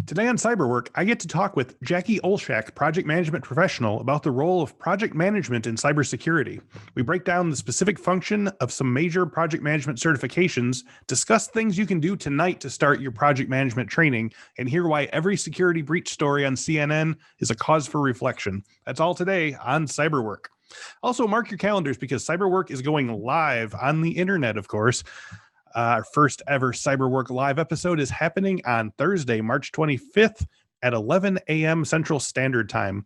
Today on Cyberwork, I get to talk with Jackie Olshack, project management professional, about the role of project management in cybersecurity. We break down the specific function of some major project management certifications, discuss things you can do tonight to start your project management training, and hear why every security breach story on CNN is a cause for reflection. That's all today on Cyberwork. Also, mark your calendars because Cyberwork is going live on the internet, of course. Our first ever Cyberwork live episode is happening on Thursday, March 25th at 11 a.m. Central Standard Time.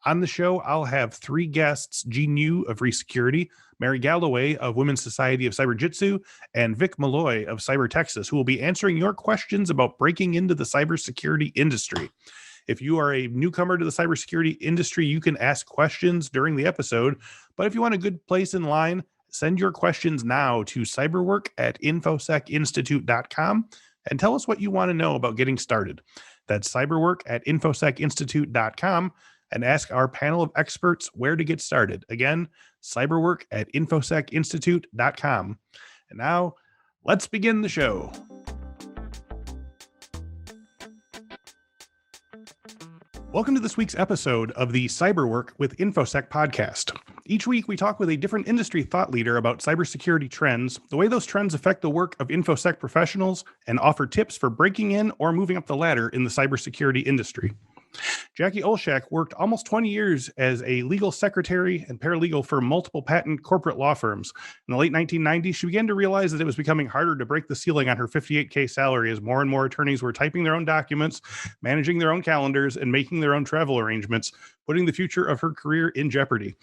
On the show, I'll have three guests: Jean Yu of Resecurity, Mary Galloway of Women's Society of Cyberjitsu, and Vic Malloy of Cyber Texas, who will be answering your questions about breaking into the cybersecurity industry. If you are a newcomer to the cybersecurity industry, you can ask questions during the episode. But if you want a good place in line, send your questions now to cyberwork@infosecinstitute.com and tell us what you want to know about getting started. That's cyberwork@infosecinstitute.com and ask our panel of experts where to get started. Again, cyberwork@infosecinstitute.com. And now, let's begin the show. Welcome to this week's episode of the Cyberwork with Infosec podcast. Each week, we talk with a different industry thought leader about cybersecurity trends, the way those trends affect the work of Infosec professionals, and offer tips for breaking in or moving up the ladder in the cybersecurity industry. Jackie Olshack worked almost 20 years as a legal secretary and paralegal for multiple patent corporate law firms. In the late 1990s, she began to realize that it was becoming harder to break the ceiling on her $58K salary as more and more attorneys were typing their own documents, managing their own calendars, and making their own travel arrangements, putting the future of her career in jeopardy.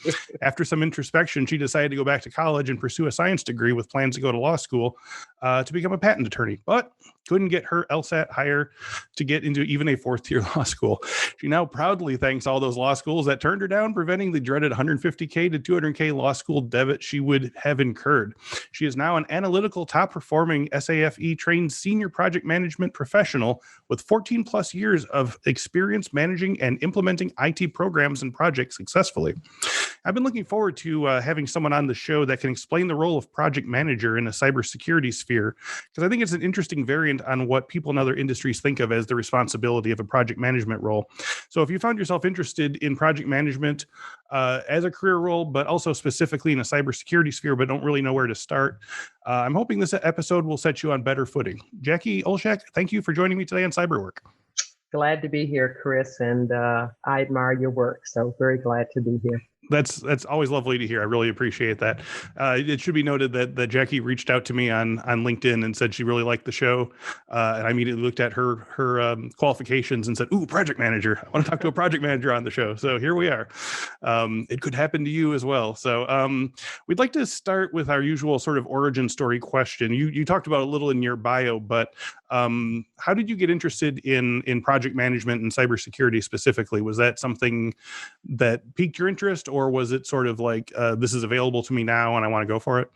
After some introspection, she decided to go back to college and pursue a science degree with plans to go to law school to become a patent attorney, but couldn't get her LSAT higher to get into even a fourth-tier law school. She now proudly thanks all those law schools that turned her down, preventing the dreaded $150K to $200K law school debit she would have incurred. She is now an analytical, top-performing SAFE-trained senior project management professional with 14 plus years of experience managing and implementing IT programs and projects successfully. I've been looking forward to having someone on the show that can explain the role of project manager in a cybersecurity sphere, because I think it's an interesting variant on what people in other industries think of as the responsibility of a project management role. So if you found yourself interested in project management as a career role, but also specifically in a cybersecurity sphere, but don't really know where to start, I'm hoping this episode will set you on better footing. Jackie Olshack, thank you for joining me today on Cyberwork. Glad to be here, Chris, and I admire your work, so very glad to be here. That's always lovely to hear. I really appreciate that. It should be noted that Jackie reached out to me on LinkedIn and said she really liked the show. And I immediately looked at her qualifications and said, "Ooh, project manager. I want to talk to a project manager on the show." So here we are. It could happen to you as well. So we'd like to start with our usual sort of origin story question. You talked about a little in your bio, but how did you get interested in project management and cybersecurity specifically? Was that something that piqued your interest, or was it sort of like, this is available to me now and I want to go for it?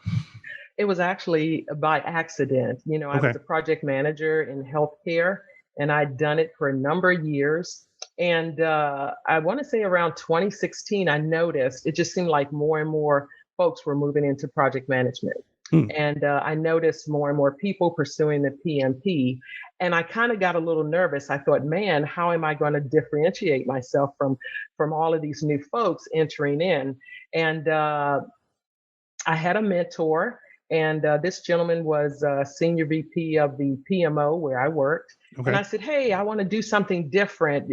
It was actually by accident. I was a project manager in healthcare, and I'd done it for a number of years. And I want to say around 2016, I noticed it just seemed like more and more folks were moving into project management. And I noticed more and more people pursuing the PMP. And I kind of got a little nervous. I thought, man, how am I going to differentiate myself from all of these new folks entering in? And I had a mentor, and this gentleman was senior VP of the PMO where I worked. Okay. And I said, hey, I want to do something different.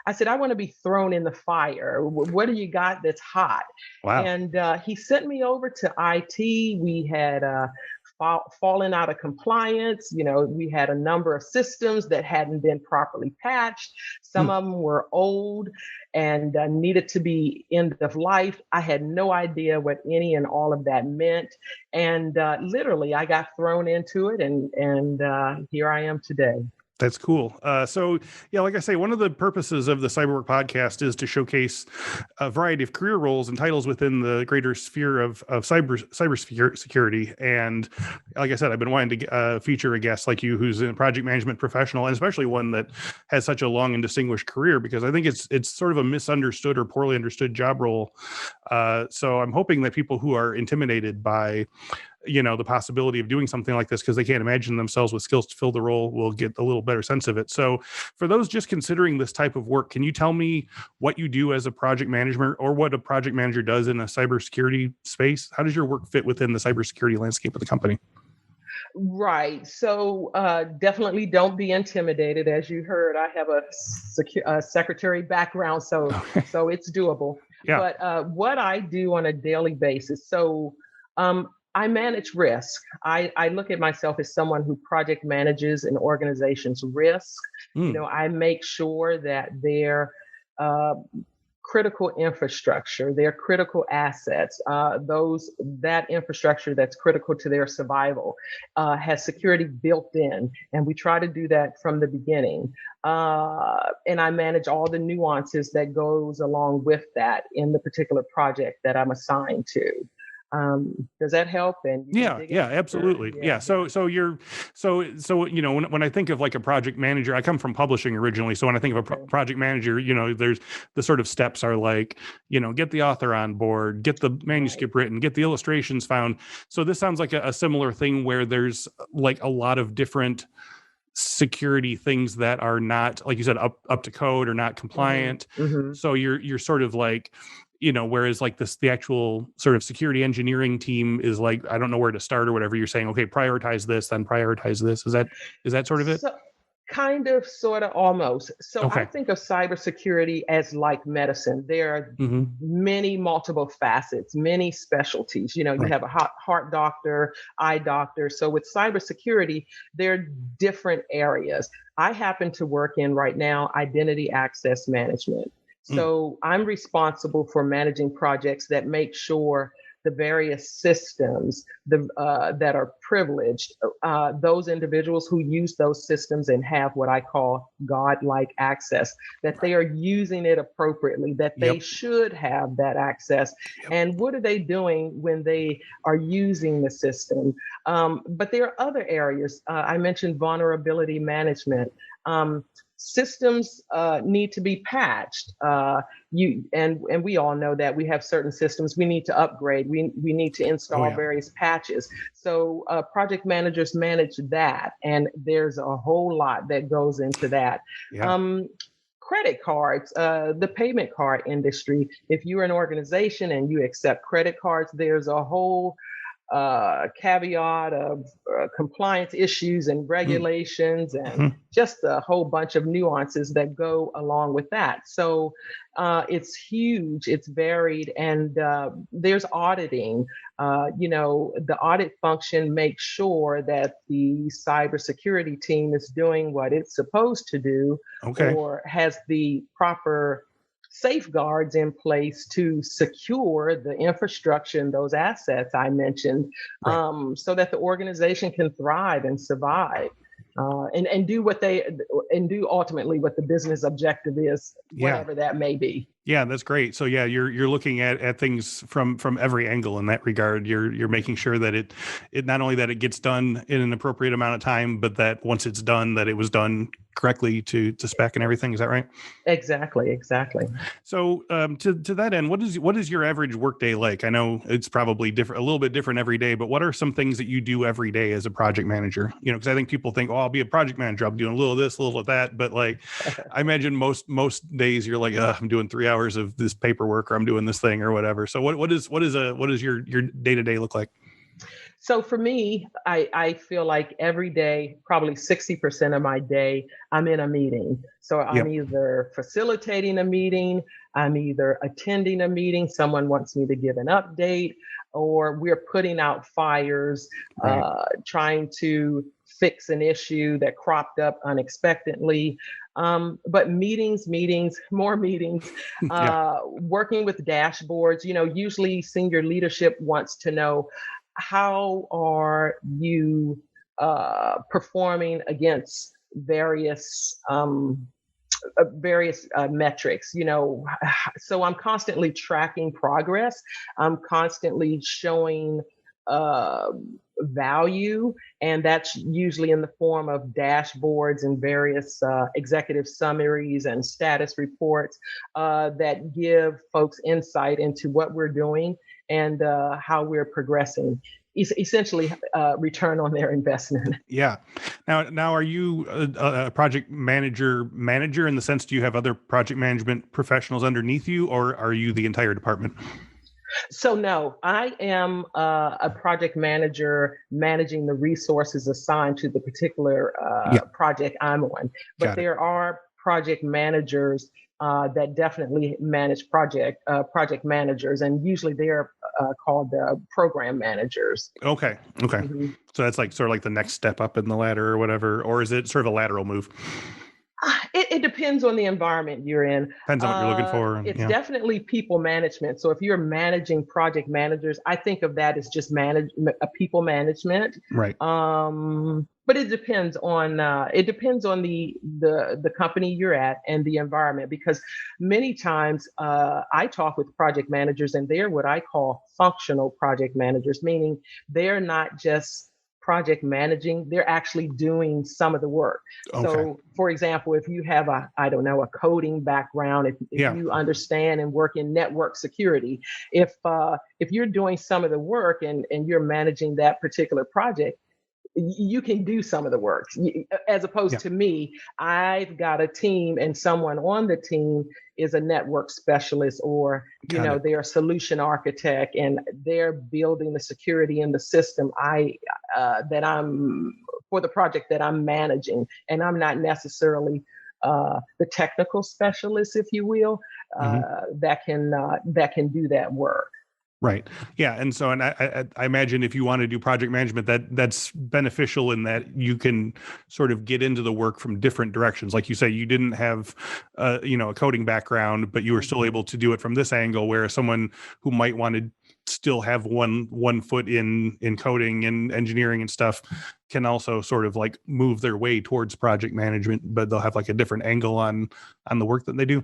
I said, I want to be thrown in the fire. What do you got that's hot? Wow. And he sent me over to IT. We had fallen out of compliance. We had a number of systems that hadn't been properly patched. Some of them were old and needed to be end of life. I had no idea what any and all of that meant. And literally, I got thrown into it, and here I am today. That's cool. So, yeah, like I say, one of the purposes of the Cyberwork podcast is to showcase a variety of career roles and titles within the greater sphere of cybersecurity. And like I said, I've been wanting to feature a guest like you who's a project management professional, and especially one that has such a long and distinguished career, because I think it's sort of a misunderstood or poorly understood job role. So I'm hoping that people who are intimidated by the possibility of doing something like this because they can't imagine themselves with skills to fill the role will get a little better sense of it. So for those just considering this type of work, can you tell me what you do as a project manager or what a project manager does in a cybersecurity space? How does your work fit within the cybersecurity landscape of the company? Right. So definitely don't be intimidated. As you heard, I have a secretary background, so Okay. so it's doable. Yeah. But what I do on a daily basis, so I manage risk. I look at myself as someone who project manages an organization's risk. Mm. I make sure that their uh, critical infrastructure, their critical assets, that infrastructure that's critical to their survival, has security built in, and we try to do that from the beginning. And I manage all the nuances that goes along with that in the particular project that I'm assigned to. Does that help? And you can Yeah, dig in yeah, deeper. absolutely. Yeah. Yeah, So, when I think of like a project manager, I come from publishing originally. So when I think of a okay, project manager, there's the sort of steps are like, get the author on board, get the right. manuscript written, get the illustrations found. So this sounds like a similar thing where there's like a lot of different security things that are not, like you said, up to code or not Hmm. compliant. Hmm. So you're sort of like, whereas like the actual sort of security engineering team is like, I don't know where to start or whatever. You're saying, okay, prioritize this, then prioritize this. Is that sort of it? So, kind of, sort of, almost. So, I Okay. think of cybersecurity as like medicine. There are Hmm. many multiple facets, many specialties. You Right. have a heart doctor, eye doctor. So, with cybersecurity, there are different areas. I happen to work in right now identity access management. Mm. So, I'm responsible for managing projects that make sure the various systems that are privileged, those individuals who use those systems and have what I call godlike access, that they are using it appropriately, that they Yep. should have that access. Yep. And what are they doing when they are using the system? But there are other areas. I mentioned vulnerability management. Systems need to be patched. And we all know that we have certain systems we need to upgrade. We need to Oh install yeah. various patches. So project managers manage that, and there's a whole lot that goes into that. Yeah. Um, Credit cards, the payment card industry. If you're an organization and you accept credit cards, there's a whole caveat of compliance issues and Mm. regulations and Mhm. just a whole bunch of nuances that go along with that. So it's huge, it's varied, and there's auditing. The audit function makes sure that the cybersecurity team is doing what it's supposed to do Okay. or has the proper safeguards in place to secure the infrastructure and those assets I mentioned, Right. so that the organization can thrive and survive, and do ultimately what the business objective is, Yeah. whatever that may be. Yeah, that's great. So yeah, you're looking at things from every angle in that regard. You're making sure that it not only that it gets done in an appropriate amount of time, but that once it's done, that it was done correctly to spec and everything. Is that right? Exactly, exactly. So to that end, what is your average workday like? I know it's probably different, a little bit different every day, but what are some things that you do every day as a project manager? Because I think people think, oh, I'll be a project manager, I'm doing a little of this, a little of that, but like I imagine most days you're like, I'm doing 3 hours of this paperwork, or I'm doing this thing, or whatever. So what is your day to day look like? So for me, I feel like every day, probably 60% of my day, I'm in a meeting. So I'm Yep. either facilitating a meeting, I'm either attending a meeting, someone wants me to give an update, or we're putting out fires, Right. trying to fix an issue that cropped up unexpectedly. But meetings, more meetings, Yeah. working with dashboards. Usually senior leadership wants to know, how are you performing against various metrics? So I'm constantly tracking progress. I'm constantly showing uh, value, and that's usually in the form of dashboards and various executive summaries and status reports that give folks insight into what we're doing and how we're progressing. essentially return on their investment. Yeah. Now, are you a project manager in the sense, do you have other project management professionals underneath you, or are you the entire department? So no, I am a project manager managing the resources assigned to the particular Yeah. project I'm on. But Got it. there are project managers that definitely manage project managers, and usually they're called program managers. Okay. Okay. Mhm. So that's like sort of like the next step up in the ladder or whatever, or is it sort of a lateral move? It depends on the environment you're in. Depends on what you're looking for. And It's yeah. definitely people management. So if you're managing project managers, I think of that as just a people management. Right. But it depends on the company you're at and the environment, because many times I talk with project managers and they're what I call functional project managers, meaning they're not just project managing, they're actually doing some of the work. Okay. So for example, if you have I don't know, a coding background, if Yeah. you understand and work in network security, if you're doing some of the work and you're managing that particular project, you can do some of the work. As opposed Yeah. to me, I've got a team and someone on the team is a network specialist, or Got it. they're a solution architect and they're building the security in the system that I'm for the project that I'm managing, and I'm not necessarily the technical specialist, if you will, Mhm. that can do that work. Right. Yeah. And so, and I imagine if you want to do project management, that's beneficial in that you can sort of get into the work from different directions. Like you say, you didn't have, a coding background, but you were still able to do it from this angle, where someone who might want to still have one foot in coding and engineering and stuff can also sort of like move their way towards project management, but they'll have like a different angle on the work that they do.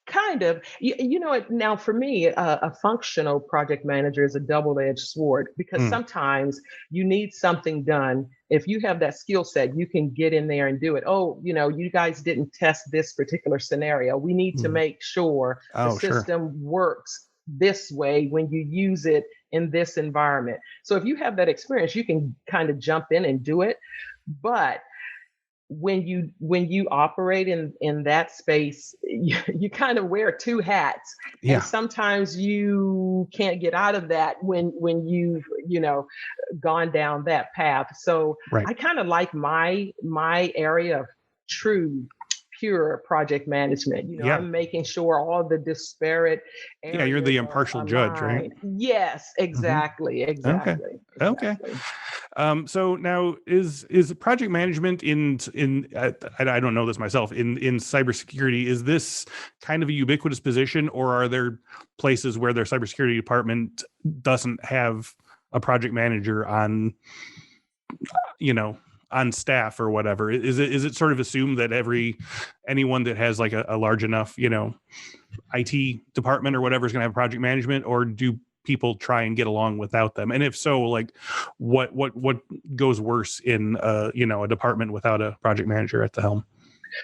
Kind of. You know what? Now, for me, a functional project manager is a double-edged sword, because Mm, sometimes you need something done. If you have that skill set, you can get in there and do it. Oh, you guys didn't test this particular scenario. We need to mm. make sure the Oh, sure. system works this way when you use it in this environment. So if you have that experience, you can kind of jump in and do it. But when you operate in that space, you kind of wear two hats, and Yeah. sometimes you can't get out of that when you've gone down that path. So Right. I kind of like my area of true pure project management. Yeah. I'm making sure all the disparate Yeah. You're the areas are impartial judge, right? aligned. Yes, Hmm. exactly, Okay. exactly, Okay. exactly. So now is project management in I don't know this myself, in cybersecurity, is this kind of a ubiquitous position, or are there places where their cybersecurity department doesn't have a project manager on, you know, on staff or whatever? Is it sort of assumed that anyone that has like a large enough, IT department or whatever is going to have project management, or do people try and get along without them? And if so, like what goes worse in a department without a project manager at the helm?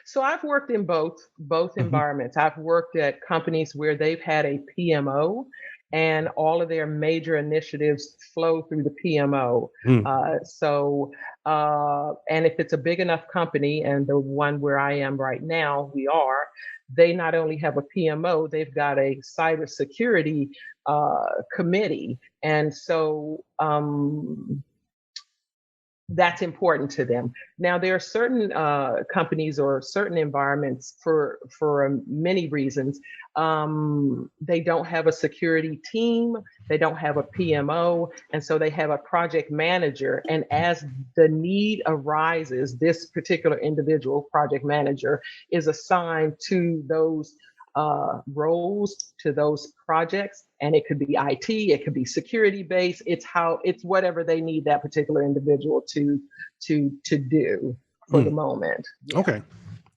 So I've worked in both Hmm. environments. I've worked at companies where they've had a PMO, and all of their major initiatives flow through the PMO. Mm, And if it's a big enough company, and the one where I am right now, they not only have a PMO, they've got a cybersecurity committee. And so that's important to them. Now, there are certain companies or certain environments for many reasons. They don't have a security team, they don't have a PMO, and so they have a project manager. And as the need arises, this particular individual project manager is assigned to those roles, to those projects, and it could be IT, it could be security based. It's whatever they need that particular individual to do for the mm. moment. Yeah. Okay.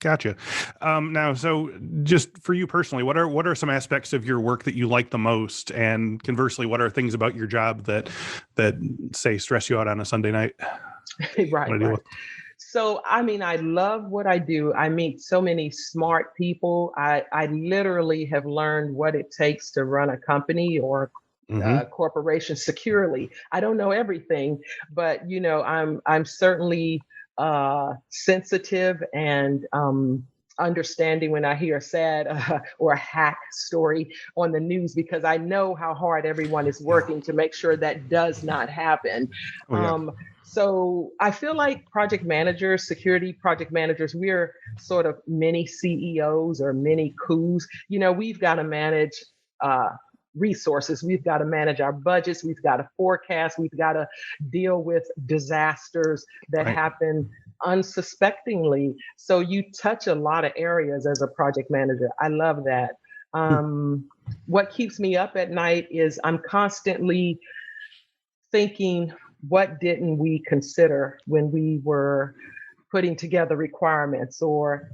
Gotcha. Now, so just for you personally, what are some aspects of your work that you like the most, and conversely, what are things about your job that say stress you out on a Sunday night? Right, Want to deal right. with? So, I mean, I love what I do. I meet so many smart people. I literally have learned what it takes to run a company or corporations securely. I don't know everything, but I'm certainly sensitive and understanding when I hear a sad or a hack story on the news, because I know how hard everyone is working to make sure that does not happen. Oh, yeah. So I feel like project managers, security project managers, we're sort of mini CEOs or mini coups. We've got to manage resources. We've got to manage our budgets. We've got to forecast. We've got to deal with disasters that happen unsuspectingly. So you touch a lot of areas as a project manager. I love that. What keeps me up at night is I'm constantly thinking, what didn't we consider when we were putting together requirements or,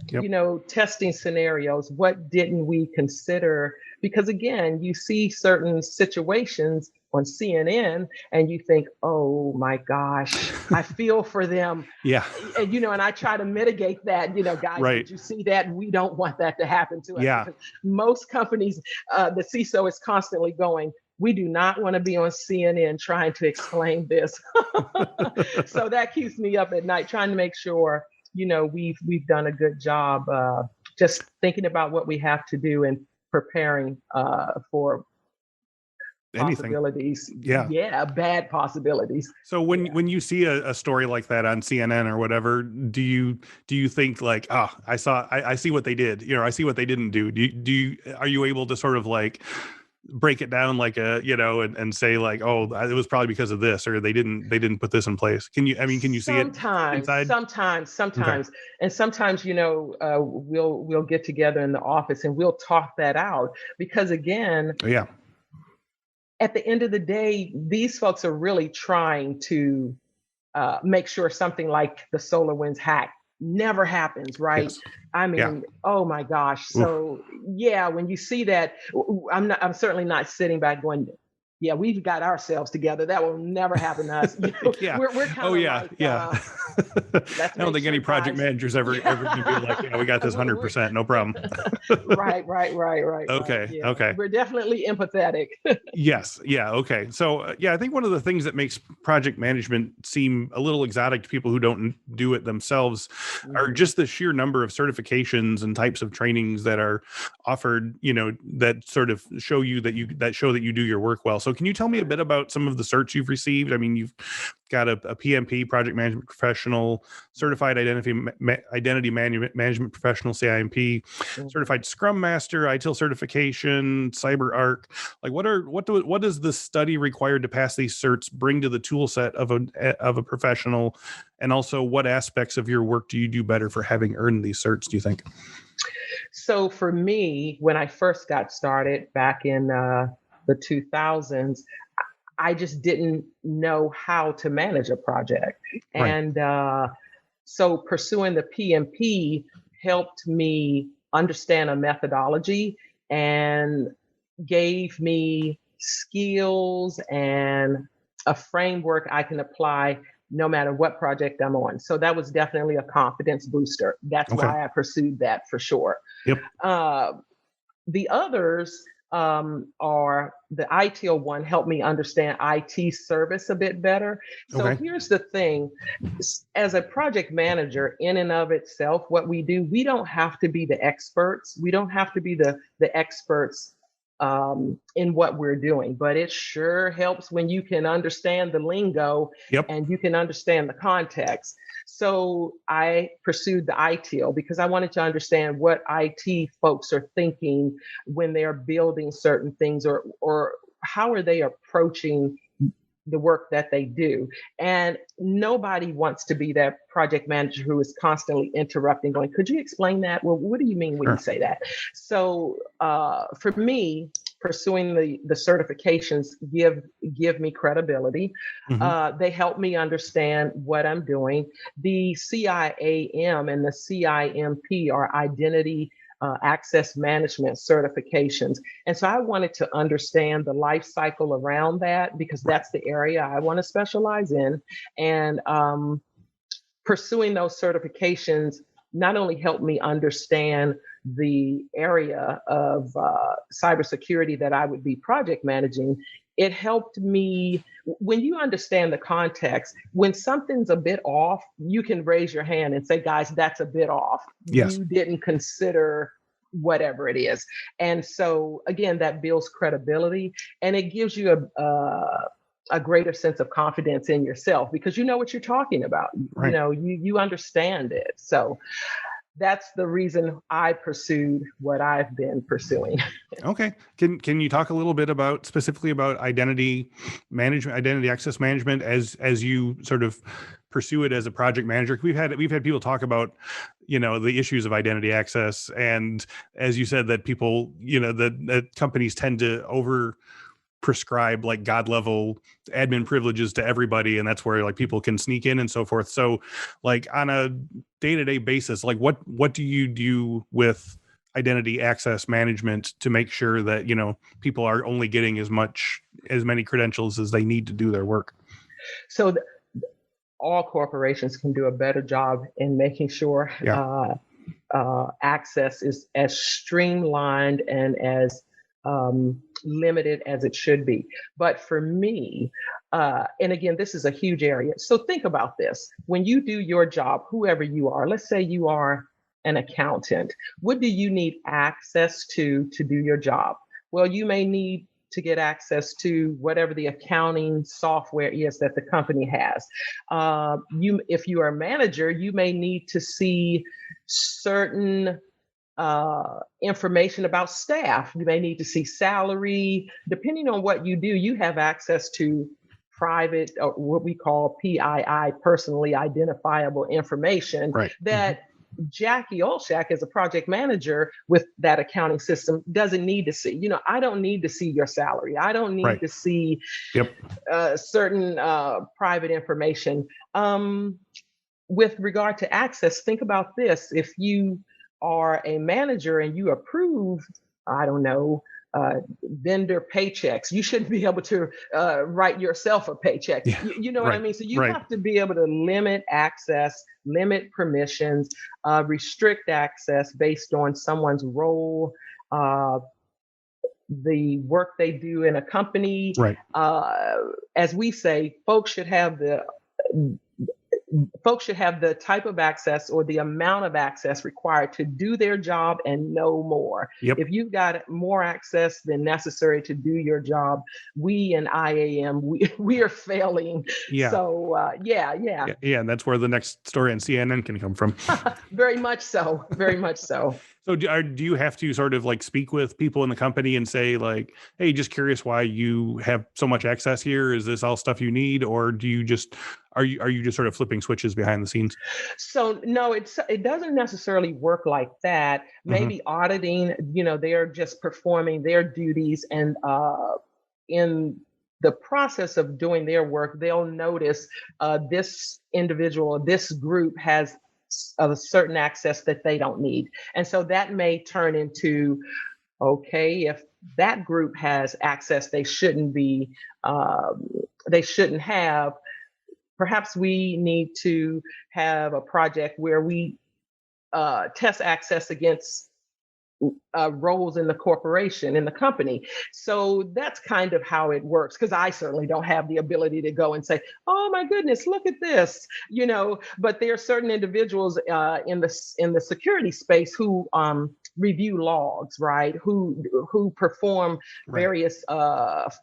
testing scenarios? What didn't we consider? Because again, you see certain situations on CNN and you think, oh my gosh, I feel for them. Yeah. And I try to mitigate that, guys, did you see that? We don't want that to happen to us. Yeah. Because most companies, the CISO is constantly going, we do not want to be on CNN trying to explain this. So that keeps me up at night, trying to make sure, we've done a good job just thinking about what we have to do and preparing for anything. Possibilities. Yeah. Yeah, bad possibilities. So when you see a story like that on CNN or whatever, do you think like, I see what they did, I see what they didn't do. Are you able to sort of like break it down like and say like, oh, it was probably because of this, or they didn't put this in place? Can you see it inside? Sometimes. Okay. And sometimes, we'll get together in the office and we'll talk that out, because again, yeah, at the end of the day, these folks are really trying to make sure something like the SolarWinds hack never happens, right? Yes. I mean, oh my gosh. So yeah, when you see that, I'm certainly not sitting back going, yeah, we've got ourselves together. That will never happen to us. Yeah. We're kind of yeah. I don't think any project managers ever can be like, we got this 100%, no problem. Right. Okay. Yeah. Okay. We're definitely empathetic. Yes. Yeah. Okay. So I think one of the things that makes project management seem a little exotic to people who don't do it themselves are just the sheer number of certifications and types of trainings that are offered, that sort of show that you do your work well. So can you tell me a bit about some of the certs you've received? I mean, you've got a PMP, project management professional, certified identity management professional, CIMP, certified Scrum Master, ITIL certification, CyberArk. Like, what does the study required to pass these certs bring to the tool set of a professional, and also what aspects of your work do you do better for having earned these certs, do you think? So for me, when I first got started back in the 2000s, I just didn't know how to manage a project. Right. And so pursuing the PMP helped me understand a methodology and gave me skills and a framework I can apply no matter what project I'm on. So that was definitely a confidence booster. That's why I pursued that for sure. Yep. The others are the ITIL one helped me understand IT service a bit better. So here's the thing. As a project manager, in and of itself, what we do, we don't have to be the experts. We don't have to be the experts in what we're doing, but it sure helps when you can understand the lingo and you can understand the context. So I pursued the ITIL because I wanted to understand what IT folks are thinking when they're building certain things, or how are they approaching the work that they do. And nobody wants to be that project manager who is constantly interrupting, going, could you explain that? Well, what do you mean when you say that? So for me, pursuing the certifications give me credibility. They help me understand what I'm doing. The CIAM and the CIMP are identity access management certifications. And so I wanted to understand the life cycle around that, because that's the area I want to specialize in. And pursuing those certifications not only helped me understand the area of cybersecurity that I would be project managing, it helped me when you understand the context. When something's a bit off, you can raise your hand and say, guys, that's a bit off. Yes. You didn't consider whatever it is. And so again, that builds credibility, and it gives you a greater sense of confidence in yourself because you know what you're talking about. Right. You understand it. So that's the reason I pursued what I've been pursuing. Okay. Can you talk a little bit specifically about identity management, identity access management as you sort of pursue it as a project manager? We've had people talk about, the issues of identity access. And as you said, that people, that companies tend to over prescribe like God level admin privileges to everybody, and that's where like people can sneak in and so forth. So like on a day-to-day basis, like what do you do with identity access management to make sure that people are only getting as many credentials as they need to do their work? So all corporations can do a better job in making sure access is as streamlined and as limited as it should be. But for me, and again, this is a huge area. So think about this. When you do your job, whoever you are, let's say you are an accountant, what do you need access to do your job? Well, you may need to get access to whatever the accounting software is that the company has. If you are a manager, you may need to see certain information about staff. You may need to see salary. Depending on what you do, you have access to private, or what we call PII, personally identifiable information, right. that Jackie Olshack, as a project manager with that accounting system, doesn't need to see. I don't need to see your salary. I don't need to see certain private information. With regard to access, think about this. If you are a manager and you approve, I don't know, vendor paychecks, you shouldn't be able to write yourself a paycheck. Yeah. You know what I mean? So you have to be able to limit access, limit permissions, restrict access based on someone's role, the work they do in a company. Right. As we say, folks should have the type of access or the amount of access required to do their job and no more. Yep. If you've got more access than necessary to do your job, we in IAM, we are failing. Yeah. So yeah. And that's where the next story on CNN can come from. Very much so. Very much so. So do you have to sort of like speak with people in the company and say like, hey, just curious why you have so much access here? Is this all stuff you need? Or do you just, are you just sort of flipping switches behind the scenes? So no, it doesn't necessarily work like that. Maybe auditing, they're just performing their duties, and in the process of doing their work, they'll notice this individual, this group has a certain access that they don't need. And so that may turn into, okay, if that group has access they shouldn't have, perhaps we need to have a project where we test access against roles in the corporation, in the company. So that's kind of how it works, because I certainly don't have the ability to go and say, oh my goodness, look at this, but there are certain individuals in the security space who review logs, right? Who perform various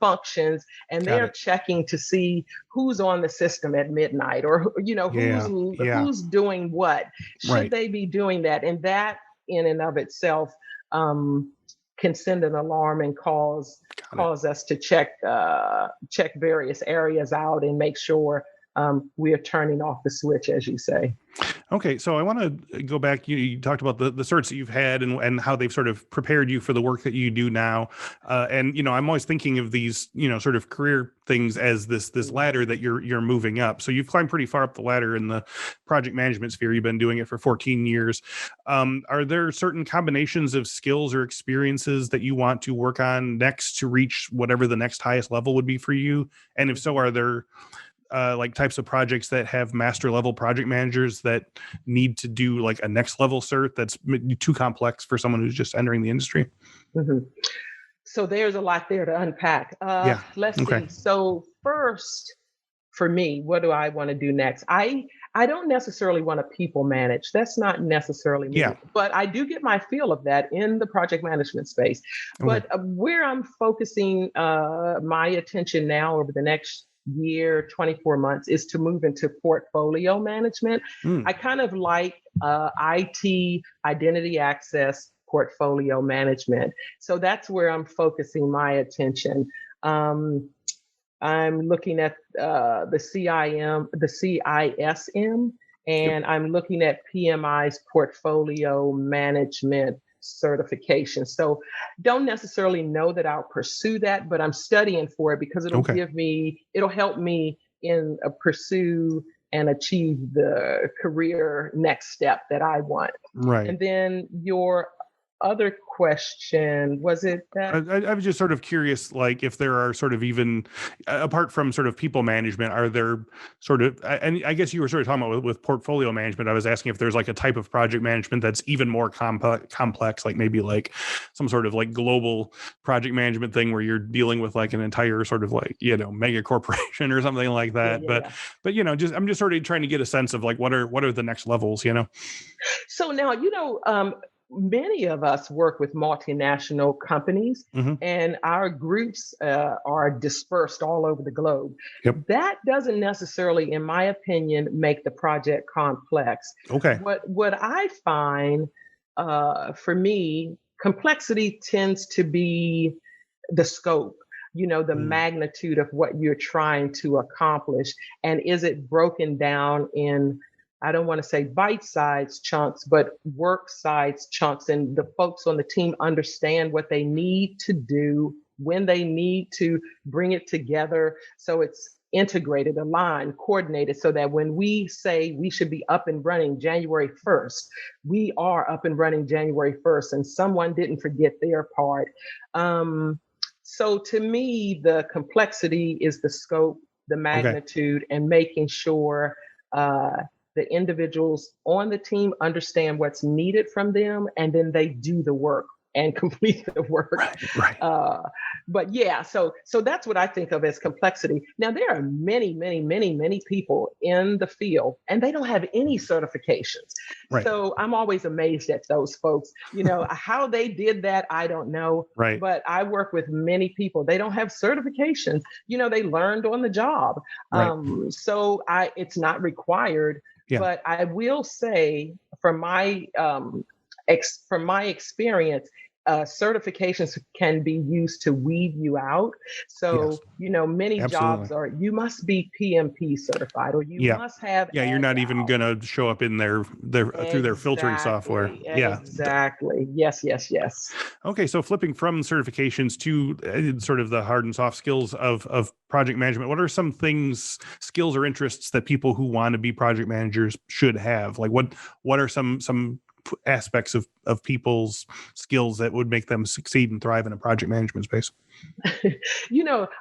functions, and they're checking to see who's on the system at midnight, or who's doing what. Should they be doing that? And that in and of itself can send an alarm and cause us to check various areas out and make sure we are turning off the switch, as you say. Okay, so I want to go back. You talked about the certs that you've had and how they've sort of prepared you for the work that you do now. And I'm always thinking of these sort of career things as this ladder that you're moving up. So you've climbed pretty far up the ladder in the project management sphere. You've been doing it for 14 years. Are there certain combinations of skills or experiences that you want to work on next to reach whatever the next highest level would be for you? And if so, are there like types of projects that have master level project managers that need to do like a next level cert that's too complex for someone who's just entering the industry? So there's a lot there to unpack. Yeah. Let's Okay. see. So first, for me, what do I want to do next? I don't necessarily want to people manage. That's not necessarily Yeah. me, but I do get my feel of that in the project management space. Okay. But where I'm focusing my attention now over the next year, 24 months, is to move into portfolio management. Mm. I kind of like IT, identity access portfolio management. So that's where I'm focusing my attention. Um, I'm looking at the CISM, Yep. and I'm looking at PMI's portfolio management certification. So don't necessarily know that I'll pursue that, but I'm studying for it because Okay. it'll help me in pursue and achieve the career next step that I want. Right. And then your other question, was it I, that? I was just sort of curious, like if there are sort of even apart from sort of people management, are there sort of, and I guess you were sort of talking about with portfolio management. I was asking if there's like a type of project management that's even more complex, like maybe like some sort of like global project management thing where you're dealing with like an entire sort of like, mega corporation or something like Yeah, that. yeah, But, yeah. just, I'm just sort of trying to get a sense of like, what are the next levels, So now, many of us work with multinational companies, Mm-hmm. and our groups are dispersed all over the globe. Yep. That doesn't necessarily, in my opinion, make the project complex. Okay. What I find for me, complexity tends to be the scope. The Mm. magnitude of what you're trying to accomplish, and is it broken down in, I don't want to say bite-sized chunks, but work-sized chunks, and the folks on the team understand what they need to do, when they need to bring it together, so it's integrated, aligned, coordinated, so that when we say we should be up and running January 1st, we are up and running January 1st, and someone didn't forget their part. So to me, the complexity is the scope, the Okay. magnitude, and making sure uh, the individuals on the team understand what's needed from them, and then they do the work and complete the work. Right. Right. But yeah, so that's what I think of as complexity. Now there are many, many, many, many people in the field, and they don't have any certifications. Right. So I'm always amazed at those folks. How they did that, I don't know. Right. But I work with many people. They don't have certifications. They learned on the job. Right. So it's not required. Yeah. But I will say, from my from my experience, certifications can be used to weed you out. Yes. So, many Absolutely. jobs are, you must be PMP certified, or you Yeah. must have Yeah. You're not even Agile. gonna show up in their through their filtering software. Exactly. Yeah. Exactly. Yes, yes, yes. Okay. So flipping from certifications to sort of the hard and soft skills of project management, what are some skills or interests that people who want to be project managers should have? Like what are some aspects of people's skills that would make them succeed and thrive in a project management space?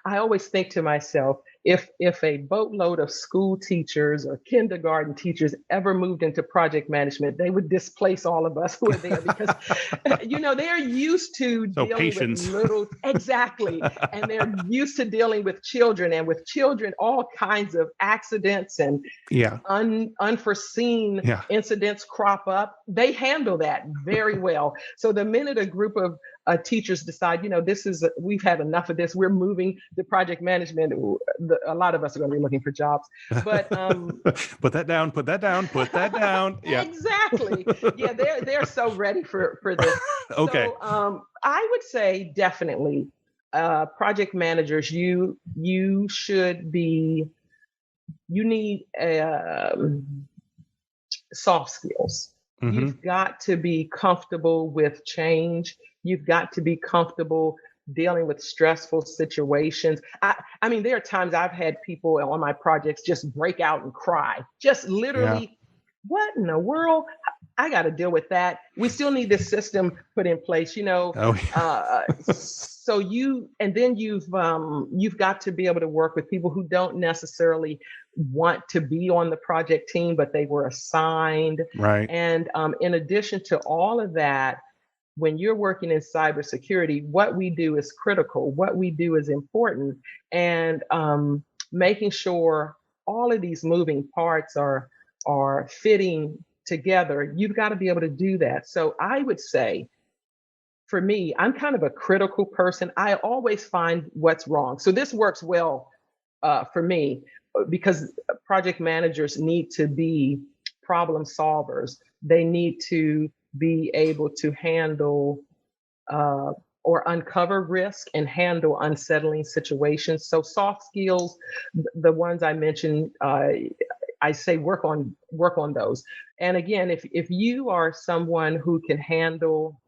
I always think to myself, if a boatload of school teachers or kindergarten teachers ever moved into project management, they would displace all of us who are there because, they're used to So dealing with patience. little, exactly, and they're used to dealing with children, and with children, all kinds of accidents and Yeah. unforeseen Yeah. incidents crop up. They handle that very well. So the minute a group of teachers decide, we've had enough of this, we're moving to project management, a lot of us are going to be looking for jobs. But Put that down. Put that down. Put that down. Yeah. exactly. Yeah, they're so ready for this. Okay. So I would say definitely project managers, you should be, you need soft skills. Mm-hmm. You've got to be comfortable with change. You've got to be comfortable dealing with stressful situations. I mean, there are times I've had people on my projects just break out and cry, just Yeah. literally, what in the world? I got to deal with that. We still need this system put in place, Oh, yeah. so you've got to be able to work with people who don't necessarily want to be on the project team, but they were assigned. Right. And in addition to all of that, when you're working in cybersecurity, what we do is critical, what we do is important, and making sure all of these moving parts are fitting together. You've got to be able to do that. So I would say, for me, I'm kind of a critical person. I always find what's wrong. So this works well for me because project managers need to be problem solvers. They need to be able to handle or uncover risk and handle unsettling situations. So soft skills, the ones I mentioned, I say work on those. And again, if you are someone who can handle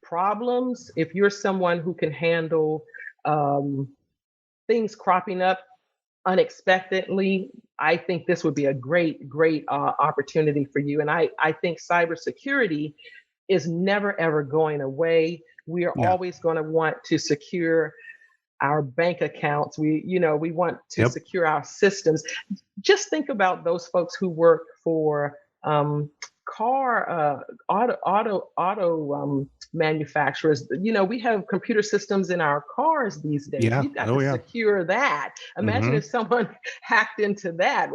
problems, if you're someone who can handle things cropping up unexpectedly, I think this would be a great opportunity for you. And I think cybersecurity is never ever going away. We are always going to want to secure our bank accounts. We want to secure our systems. Just think about those folks who work for auto manufacturers. We have computer systems in our cars these days. You've got to secure that. Imagine if someone hacked into that.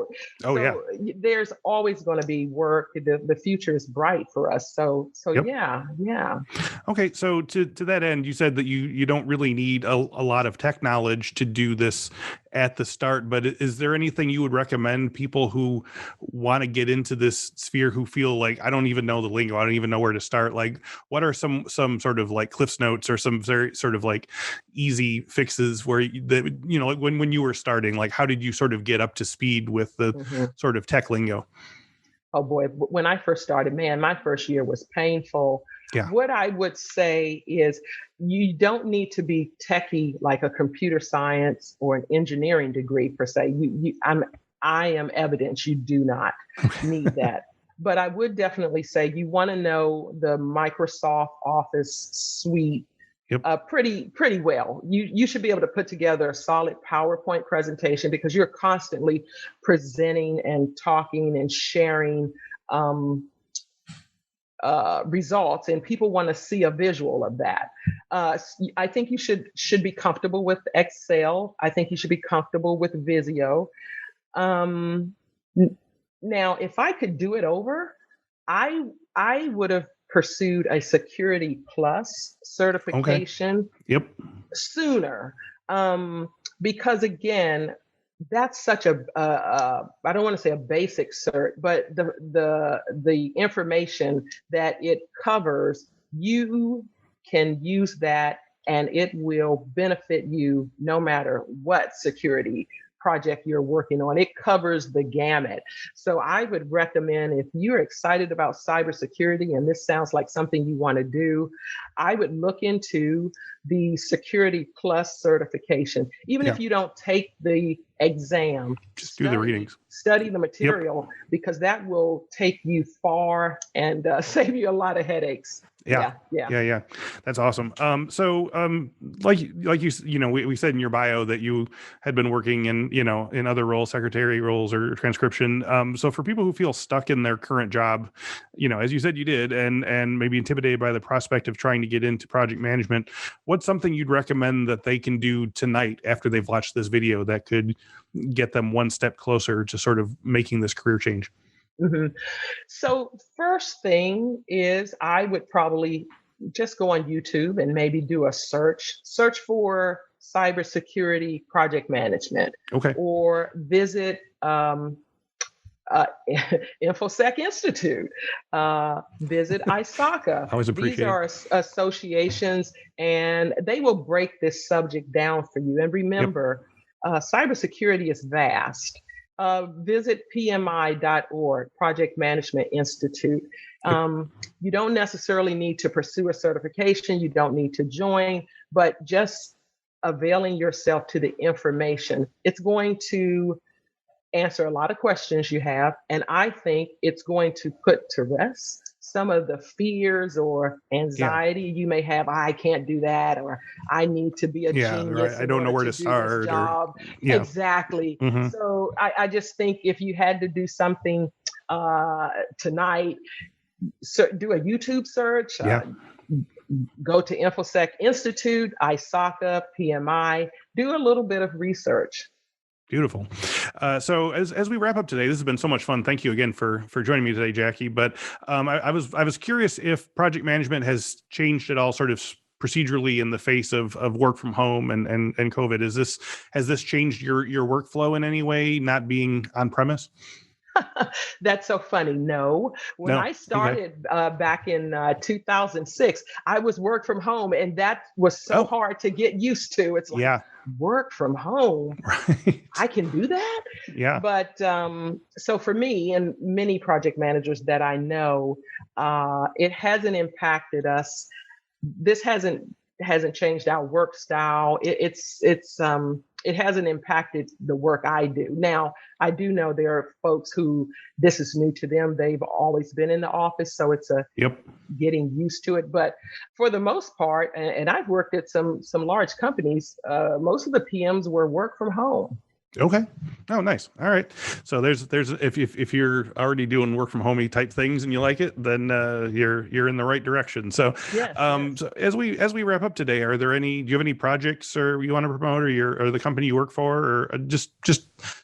There's always going to be work. The future is bright for us. So yeah. Okay, so to that end, you said that you don't really need a lot of tech knowledge to do this at the start, but is there anything you would recommend people who want to get into this sphere who feel like, I don't even know the lingo, I don't even know where to start? Like, what are some sort of like Cliff's Notes or some very sort of like easy fixes where like when you were starting, like how did you sort of get up to speed with the sort of tech lingo? Oh boy, when I first started, man, my first year was painful. Yeah. What I would say is you don't need to be techie like a computer science or an engineering degree per se. I am evidence you do not need that. But I would definitely say you want to know the Microsoft Office suite pretty well. You should be able to put together a solid PowerPoint presentation because you're constantly presenting and talking and sharing results, and people want to see a visual of that. I think you should be comfortable with Excel. I think you should be comfortable with Visio. Now, if I could do it over, I would have pursued a Security Plus certification sooner, because again, that's such a I don't want to say a basic cert, but the information that it covers, you can use that and it will benefit you no matter what security project you're working on. It covers the gamut. So I would recommend, if you're excited about cybersecurity and this sounds like something you want to do, I would look into the Security Plus certification. Even if you don't take the exam, just do the readings, study the material, because that will take you far and save you a lot of headaches. Yeah. That's awesome. Like we said in your bio that you had been working in other roles, secretary roles or transcription. So for people who feel stuck in their current job, as you said you did, and maybe intimidated by the prospect of trying to get into project management, what's something you'd recommend that they can do tonight after they've watched this video that could get them one step closer to sort of making this career change? So first thing is I would probably just go on YouTube and maybe do a search for cybersecurity project management, or visit Infosec Institute, visit ISACA. Always appreciate. These are associations, and they will break this subject down for you. And remember, cybersecurity is vast. Visit PMI.org, Project Management Institute. You don't necessarily need to pursue a certification. You don't need to join, but just availing yourself to the information, it's going to answer a lot of questions you have. And I think it's going to put to rest some of the fears or anxiety you may have. I can't do that, or I need to be a genius. I don't know where to start. Job. Exactly. So I just think if you had to do something tonight, do a YouTube search. Yeah. Go to Infosec Institute, ISACA, PMI, do a little bit of research. Beautiful. So as we wrap up today, this has been so much fun. Thank you again for joining me today, Jackie. But I was curious if project management has changed at all, sort of procedurally, in the face of work from home and COVID. Has this changed your workflow in any way, not being on premise? That's so funny. No, when No. I started back in 2006, I was work from home, and that was so hard to get used to. It's like, work from home. Right. I can do that. Yeah. But so for me and many project managers that I know, it hasn't impacted us. This hasn't changed our work style. It hasn't impacted the work I do. Now, I do know there are folks who this is new to them. They've always been in the office, so it's getting used to it. But for the most part, and I've worked at some large companies, most of the PMs were work from home. Okay. Oh, nice. All right. So there's if you're already doing work from home type things and you like it, then you're in the right direction. So yes. So as we wrap up today, do you have any projects or you want to promote, or the company you work for, or just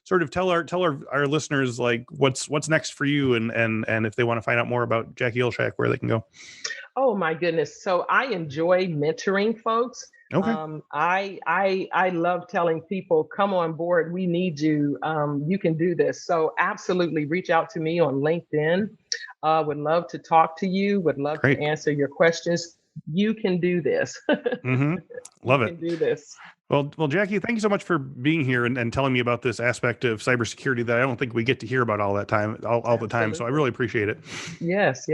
sort of tell our listeners like what's next for you, and if they want to find out more about Jackie Olshack, where they can go. Oh my goodness. So I enjoy mentoring folks. Okay. I love telling people, come on board. We need you. You can do this. So absolutely reach out to me on LinkedIn. Would love to talk to you. Would love to answer your questions. You can do this. Mm-hmm. Love it. You can do this. Well, Jackie, thank you so much for being here and telling me about this aspect of cybersecurity that I don't think we get to hear about all the time. So I really appreciate it. Yes.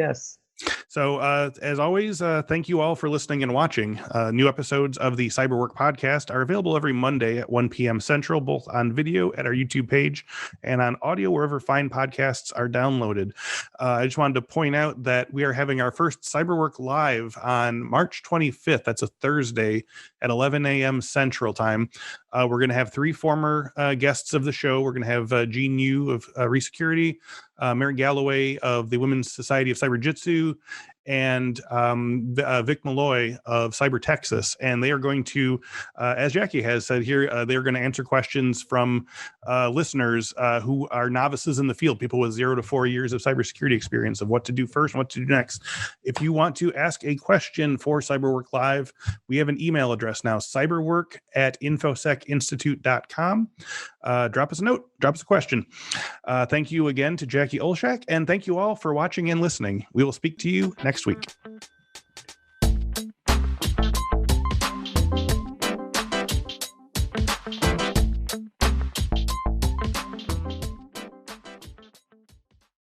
So as always, thank you all for listening and watching. New episodes of the Cyberwork podcast are available every Monday at 1 p.m. Central, both on video at our YouTube page and on audio wherever fine podcasts are downloaded. I just wanted to point out that we are having our first Cyberwork Live on March 25th. That's a Thursday at 11 a.m. Central time. We're going to have 3 former guests of the show. We're going to have Jean Yu of Resecurity, Mary Galloway of the Women's Society of Cyber Jitsu, and Vic Malloy of Cyber Texas. And they are going to, as Jackie has said here, they're going to answer questions from listeners who are novices in the field, people with 0 to 4 years of cybersecurity experience, of what to do first and what to do next. If you want to ask a question for Cyberwork Live, we have an email address now, cyberwork@infosecinstitute.com. Drop us a note, drop us a question. Thank you again to Jackie Olshack, and thank you all for watching and listening. We will speak to you next week.